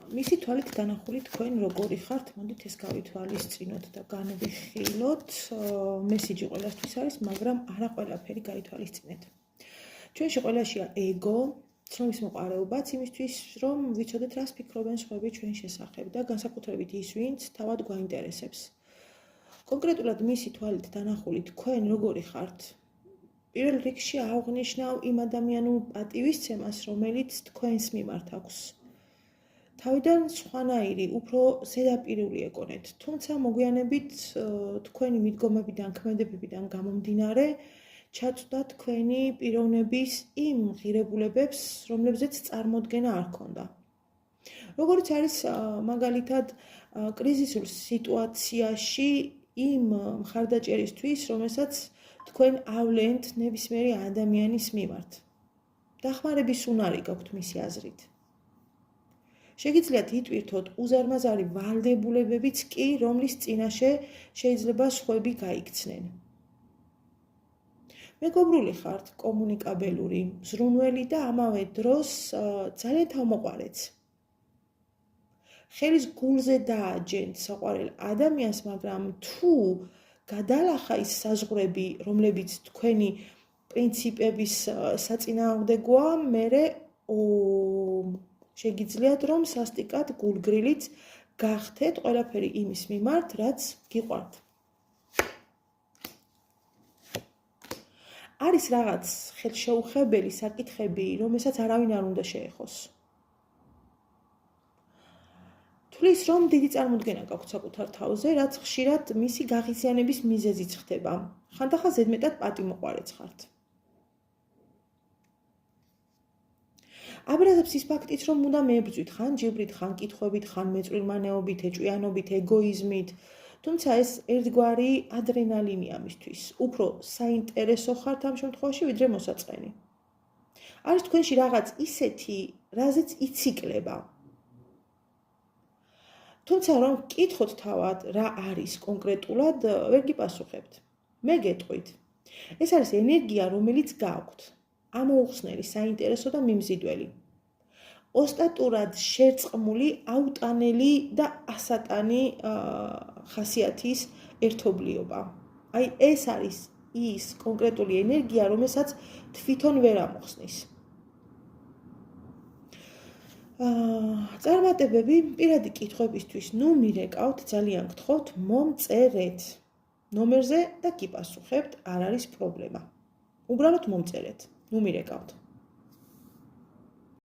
მისი თვალით განახული თქვენ როგორი ხართ, მოდით ეს გავითვალისწინოთ და განვიხილოთ. მესიჯი ყველასთვის არის, მაგრამ არა ყველაფერი გაითვალისწინეთ. ჩვენში ყველაშია ეგო, ცნობის მოყარეობაც იმისთვის, რომ ვიცოდეთ, რას ფიქრობენ სხვები ჩვენ შესახებ და განსაკუთრებით ის, ვინც თავად გვაინტერესებს. კონკრეტულად მისი თვალით დანახული თქვენ როგორი ხართ? პირველ რიგში აღნიშნავ იმ ადამიანურ პატივისცემას, რომელიც თქვენს მიმართ აქვს. თავიდან სხვანაირი, უფრო ზედაპირული ეკონეთ, თუმცა მოგვიანებით თქვენი მიდგომებიდან, ქმედებებიდან გამომდინარე, ჩაწვდა თქვენი პიროვნების იმ ღირებულებებს, რომლებზეც წარმოდგენა არ ჰქონდა. როგორც არის მაგალითად კრიზისულ სიტუაციაში იმ მხარდაჭერისთვის, რომელსაც თქვენ ავლენთ ნებისმიერი ადამიანის მიმართ. დახმარების უნარი გაქვთ მისი აზრით. შეგიძლიათ იტვირთოთ უზარმაზარი ვალდებულებებიც კი, რომლის წინაშე შეიძლება სხვები გაიქცნენ. მეგობრული ხართ, კომუნიკაბელური, მზრუნველი და ამავე დროს ძალიან თავმოყარეც. ხელის გულზე დააჯენთ საყვარელ ადამიანს, მაგრამ თუ გადალახა ის საზღვრები, რომლებიც თქვენი პრინციპების საწინააღმდეგოა, მერე შეგიძლიათ რომ სასტიკად გულგრილიც გახდეთ ყველაფერი იმის მიმართ, რაც გიყვართ. არის რაღაც ხელშეუხებელი საკითხები, რომელსაც არავინ არ უნდა შეეხოს. თulis რომ დიდი წარმოდგენა გაქვთ საკუთარ თავზე, რაც ხშირად მისი გაღიზიანების მიზეზიც ხდება. ხანდახან ზედმეტად პატიმოყარეც ხართ. აბრაზებს ის ფაქტიც, რომ უნდა მებრძვით ხან ჯიბრით, ხან კითხვებით, ხან მეწვრილმანეობით, ეჭვიანობით, ეგოიზმით, თუმცა ეს ერთგვარი ადრენალინია მისთვის. უფრო საინტერესო ხართ ამ შემთხვევაში, ვიდრე მოსაწყენი. არის თქვენში რაღაც ისეთი, რაზეც ციკლება. თუმცა რომ გკითხოთ თავად, რა არის კონკრეტულად, ვერ გიპასუხებთ. მე გეტყვით. ეს არის ენერგია, რომელიც გაქვთ. ამოუხსნელი, საინტერესო და მიმზიდველი. ოსტატურად შერწყმული, აუტანელი და ასატანი ხასიათის ერთობლიობა. აი ეს არის ის კონკრეტული ენერგია, რომელსაც თვითონ ვერ ამოხსნის. წარმატებები პირადი კითხვებისთვის ნუ მირეკავთ, ძალიან გთხოვთ, მომწერეთ. ნომერზე და გიპასუხებთ, არ არის პრობლემა. უბრალოდ მომწერეთ, ნუ მირეკავთ.